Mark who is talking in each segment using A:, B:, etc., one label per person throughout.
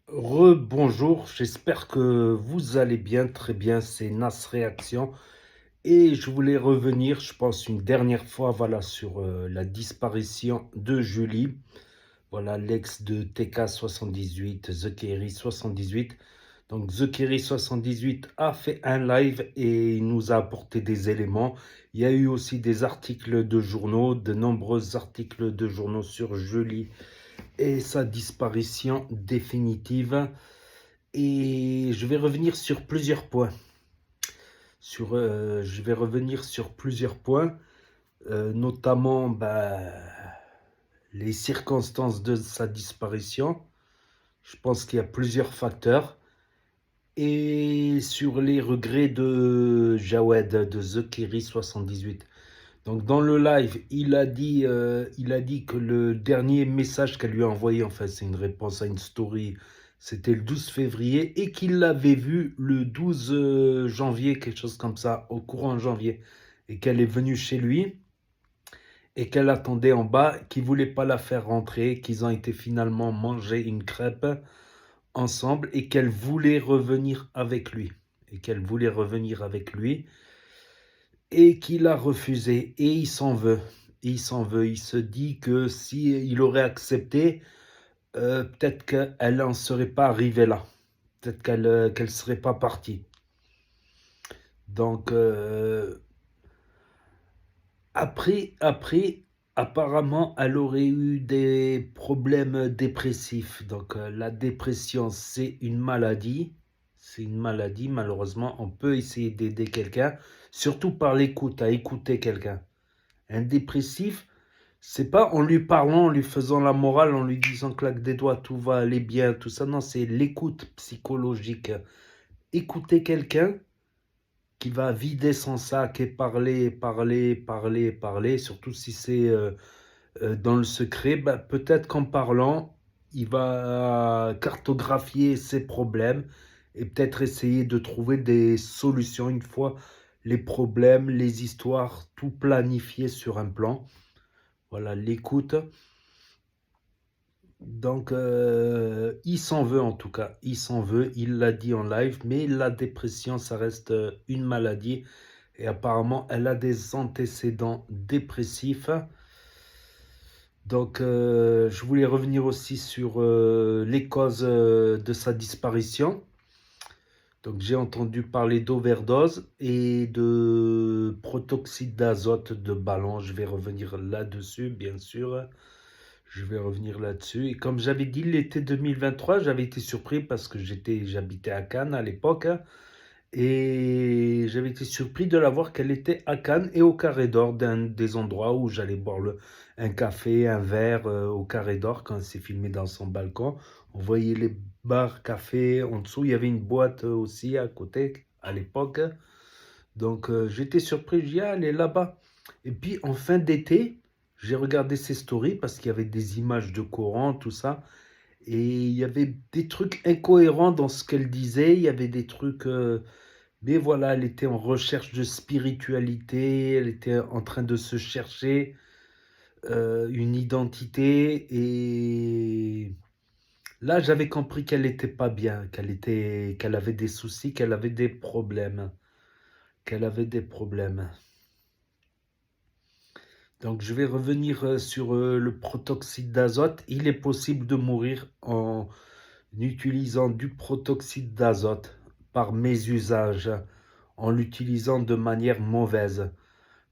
A: Rebonjour, j'espère que vous allez bien, très bien, c'est Nas Réaction. Et je voulais revenir, je pense, une dernière fois, voilà, sur la disparition de Julie. Voilà, l'ex de TK78, The Kerry 78. Donc, The Kerry 78 a fait un live et il nous a apporté des éléments. Il y a eu aussi des articles de journaux, de nombreux articles de journaux sur Julie et sa disparition définitive. Et je vais revenir sur plusieurs points. Je vais revenir sur plusieurs points, notamment les circonstances de sa disparition. Je pense qu'il y a plusieurs facteurs. Et sur les regrets de Jawed, de The Kerry 78. Donc dans le live, il a dit que le dernier message qu'elle lui a envoyé, enfin c'est une réponse à une story, c'était le 12 février et qu'il l'avait vu le 12 janvier, quelque chose comme ça, au courant janvier, et qu'elle est venue chez lui et qu'elle attendait en bas, qu'il ne voulait pas la faire rentrer, qu'ils ont été finalement manger une crêpe ensemble et qu'elle voulait revenir avec lui. Et qu'elle voulait revenir avec lui et qu'il a refusé et il s'en veut. Il s'en veut. Il se dit que si il aurait accepté, peut-être qu'elle n'en serait pas arrivée là. Peut-être qu'elle serait pas partie. Donc après, apparemment, elle aurait eu des problèmes dépressifs. Donc la dépression, c'est une maladie. C'est une maladie, malheureusement. On peut essayer d'aider quelqu'un, surtout par l'écoute, à écouter quelqu'un. Un dépressif, c'est pas en lui parlant, en lui faisant la morale, en lui disant claque des doigts, tout va aller bien, tout ça. Non, c'est l'écoute psychologique. Écouter quelqu'un qui va vider son sac et parler, surtout si c'est dans le secret, peut-être qu'en parlant, il va cartographier ses problèmes et peut-être essayer de trouver des solutions une fois les problèmes, les histoires, tout planifié sur un plan. Voilà, l'écoute. Donc, il s'en veut en tout cas. Il s'en veut, il l'a dit en live, mais la dépression, ça reste une maladie. Et apparemment, elle a des antécédents dépressifs. Donc, je voulais revenir aussi sur les causes de sa disparition. Donc, j'ai entendu parler d'overdose et de protoxyde d'azote de ballon. Je vais revenir là-dessus, bien sûr. Je vais revenir là-dessus. Et comme j'avais dit, l'été 2023, j'avais été surpris parce que j'habitais à Cannes à l'époque, hein. Et j'avais été surpris de la voir qu'elle était à Cannes et au Carré d'Or, d'un des endroits où j'allais boire un café, un verre au Carré d'Or quand c'est filmé dans son balcon. On voyait les bars, cafés en dessous. Il y avait une boîte aussi à côté à l'époque. Donc j'étais surpris, je dis, ah, elle est là-bas. Et puis en fin d'été, j'ai regardé ses stories parce qu'il y avait des images de Coran, tout ça. Et il y avait des trucs incohérents dans ce qu'elle disait. Il y avait des trucs. Mais voilà, elle était en recherche de spiritualité. Elle était en train de se chercher une identité. Et là, j'avais compris qu'elle n'était pas bien, qu'elle avait des soucis, qu'elle avait des problèmes. Qu'elle avait des problèmes. Donc, je vais revenir sur le protoxyde d'azote. Il est possible de mourir en utilisant du protoxyde d'azote par mésusage, en l'utilisant de manière mauvaise.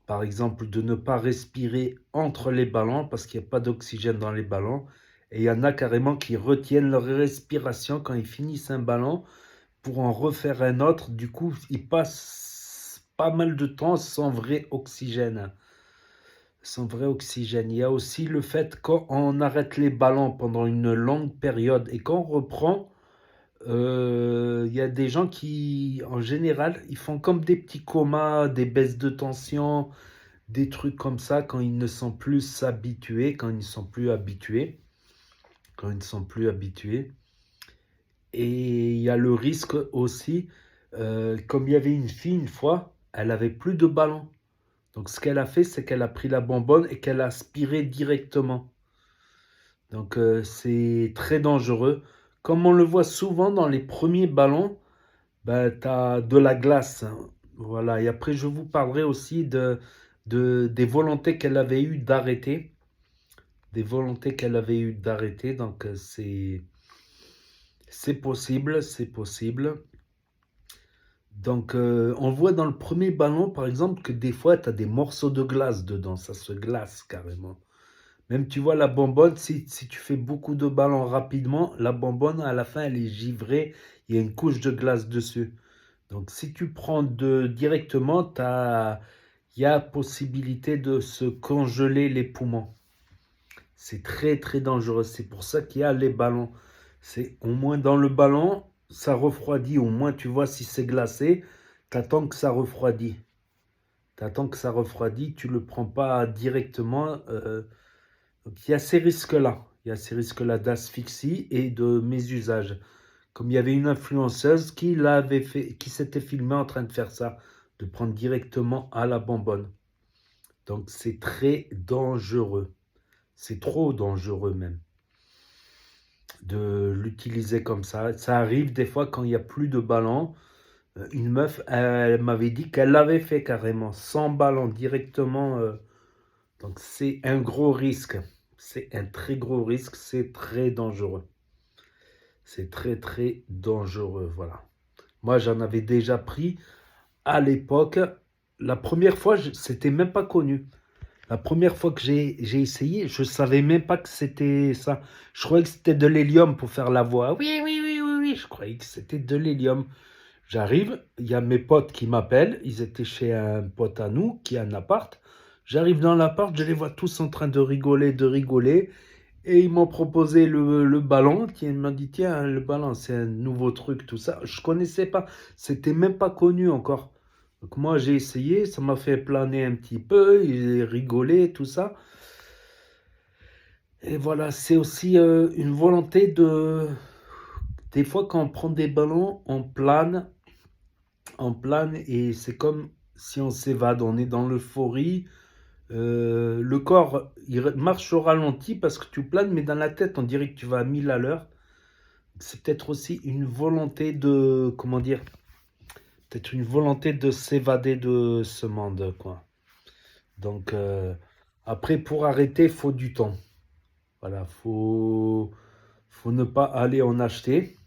A: Par exemple, de ne pas respirer entre les ballons parce qu'il n'y a pas d'oxygène dans les ballons. Et il y en a carrément qui retiennent leur respiration quand ils finissent un ballon pour en refaire un autre. Du coup, ils passent pas mal de temps sans vrai oxygène. Sans vrai oxygène. Il y a aussi le fait qu'on arrête les ballons pendant une longue période et qu'on reprend, il y a des gens qui, en général, ils font comme des petits comas, des baisses de tension, des trucs comme ça quand ils ne sont plus habitués, quand ils ne sont plus habitués, quand ils ne sont plus habitués. Et il y a le risque aussi, comme il y avait une fille une fois, elle avait plus de ballon. Donc ce qu'elle a fait, c'est qu'elle a pris la bonbonne et qu'elle a aspiré directement. Donc c'est très dangereux. comme on le voit souvent dans les premiers ballons, ben, tu as de la glace, hein. Voilà. Et après, je vous parlerai aussi des volontés qu'elle avait eues d'arrêter. Des volontés qu'elle avait eues d'arrêter. Donc, c'est possible, c'est possible. Donc, on voit dans le premier ballon, par exemple, que des fois, tu as des morceaux de glace dedans. Ça se glace carrément. Même, tu vois, la bonbonne, si tu fais beaucoup de ballons rapidement, la bonbonne, à la fin, elle est givrée. Il y a une couche de glace dessus. Donc, si tu prends directement, il y a possibilité de se congeler les poumons. C'est très, très dangereux. C'est pour ça qu'il y a les ballons. C'est au moins dans le ballon, ça refroidit. Au moins, tu vois si c'est glacé, tu attends que ça refroidit. Tu attends que ça refroidit, tu ne le prends pas directement. Donc, il y a ces risques-là. Il y a ces risques-là d'asphyxie et de mésusage. Comme il y avait une influenceuse qui s'était filmée en train de faire ça, de prendre directement à la bonbonne. Donc c'est très dangereux. C'est trop dangereux même de l'utiliser comme ça. Ça arrive des fois quand il n'y a plus de ballon. Une meuf, elle m'avait dit qu'elle l'avait fait carrément, sans ballon directement. Donc c'est un gros risque. C'est un très gros risque. C'est très dangereux. C'est très très dangereux. Voilà. Moi, j'en avais déjà pris à l'époque. La première fois, c'était même pas connu. La première fois que j'ai essayé, je savais même pas que c'était ça. Je croyais que c'était de l'hélium pour faire la voix. Oui, oui, oui, oui, oui. Je croyais que c'était de l'hélium. J'arrive, il y a mes potes qui m'appellent. Ils étaient chez un pote à nous qui a un appart. J'arrive dans l'appart, je les vois tous en train de rigoler, de rigoler. Et ils m'ont proposé le ballon. Ils m'ont dit, tiens, le ballon, c'est un nouveau truc, tout ça. Je connaissais pas. C'était même pas connu encore. Donc moi, j'ai essayé. Ça m'a fait planer un petit peu. J'ai rigolé, tout ça. Et voilà, c'est aussi une volonté de... Des fois, quand on prend des ballons, on plane et c'est comme si on s'évade. On est dans l'euphorie. Le corps, il marche au ralenti parce que tu planes, mais dans la tête, on dirait que tu vas à 1000 à l'heure. C'est peut-être aussi une volonté de, comment dire, peut-être une volonté de s'évader de ce monde, quoi. Donc, après, pour arrêter, il faut du temps. Voilà, faut ne pas aller en acheter.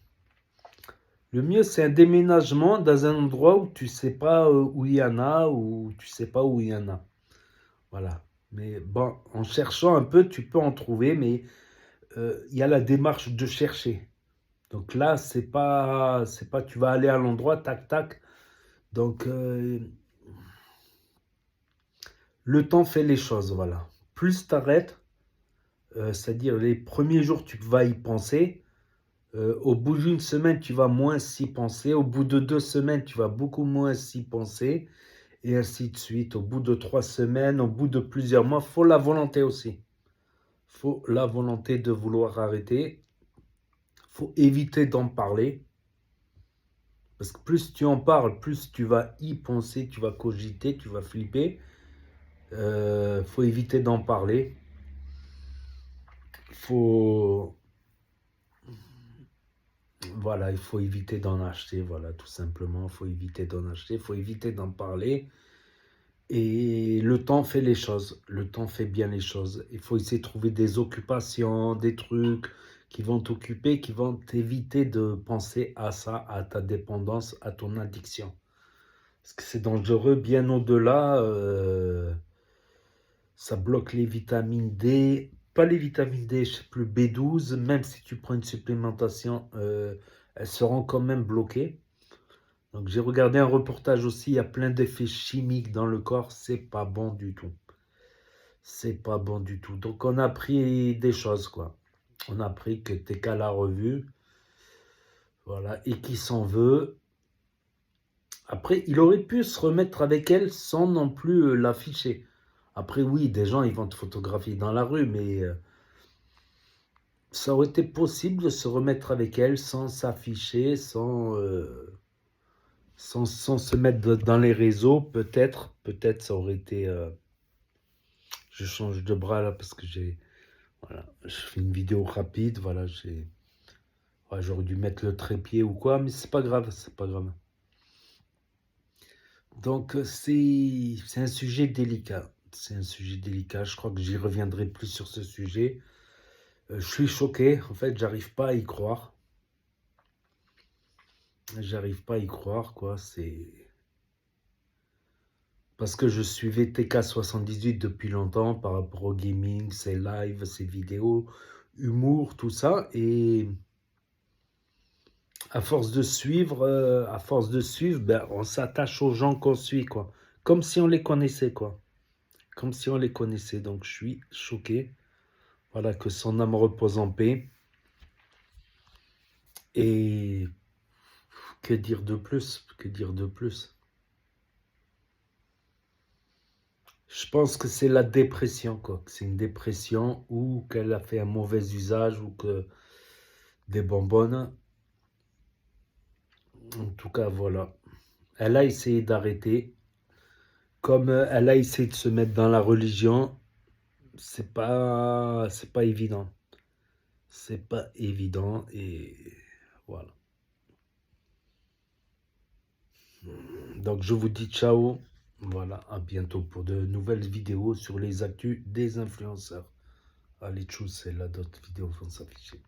A: Le mieux, c'est un déménagement dans un endroit où tu sais pas où il y en a ou tu sais pas où il y en a. Voilà. Mais bon, en cherchant un peu, tu peux en trouver, mais il y a la démarche de chercher. Donc là, c'est pas, tu vas aller à l'endroit, tac, tac. Donc, le temps fait les choses, voilà. Plus tu arrêtes, c'est-à-dire les premiers jours, tu vas y penser. Au bout d'une semaine, tu vas moins s'y penser. Au bout de 2 semaines, tu vas beaucoup moins s'y penser. Et ainsi de suite. Au bout de 3 semaines, au bout de plusieurs mois, il faut la volonté aussi. Il faut la volonté de vouloir arrêter. Il faut éviter d'en parler. Parce que plus tu en parles, plus tu vas y penser, tu vas cogiter, tu vas flipper. Faut éviter d'en parler. Faut, voilà, il faut éviter d'en acheter, voilà, tout simplement. Il faut éviter d'en acheter, il faut éviter d'en parler. Et le temps fait les choses. Le temps fait bien les choses. Il faut essayer de trouver des occupations, des trucs qui vont t'occuper, qui vont t'éviter de penser à ça, à ta dépendance, à ton addiction. Parce que c'est dangereux, bien au-delà. Ça bloque les vitamines D. Pas les vitamines D, je sais plus, B12. Même si tu prends une supplémentation, elles seront quand même bloquées. Donc j'ai regardé un reportage aussi, il y a plein d'effets chimiques dans le corps, c'est pas bon du tout. C'est pas bon du tout. Donc on a appris des choses, quoi. On a appris que t'es qu'à la revue, voilà, et qui s'en veut. Après, il aurait pu se remettre avec elle sans non plus l'afficher. Après, oui, des gens, ils vont te photographier dans la rue, mais ça aurait été possible de se remettre avec elle sans s'afficher, sans se mettre dans les réseaux, peut-être. Peut-être ça aurait été... je change de bras là parce que j'ai... Voilà, je fais une vidéo rapide, voilà, j'ai... Ouais, j'aurais dû mettre le trépied ou quoi, mais c'est pas grave, c'est pas grave. Donc, c'est un sujet délicat. C'est un sujet délicat. Je crois que j'y reviendrai plus sur ce sujet. Je suis choqué. En fait, j'arrive pas à y croire. J'arrive pas à y croire, quoi. C'est parce que je suivais TK78 depuis longtemps par rapport au gaming, ses lives, ses vidéos, humour, tout ça. Et à force de suivre, ben, on s'attache aux gens qu'on suit, quoi. Comme si on les connaissait, quoi. Comme si on les connaissait. Donc, je suis choqué. Voilà, que son âme repose en paix. Et que dire de plus? Que dire de plus? Je pense que c'est la dépression, quoi. Que c'est une dépression ou qu'elle a fait un mauvais usage ou que des bonbonnes. En tout cas, voilà. Elle a essayé d'arrêter. Comme elle a essayé de se mettre dans la religion, c'est pas évident. C'est pas évident et voilà. Donc je vous dis ciao. Voilà, à bientôt pour de nouvelles vidéos sur les actus des influenceurs. Allez, tchuss, c'est là d'autres vidéos vont s'afficher.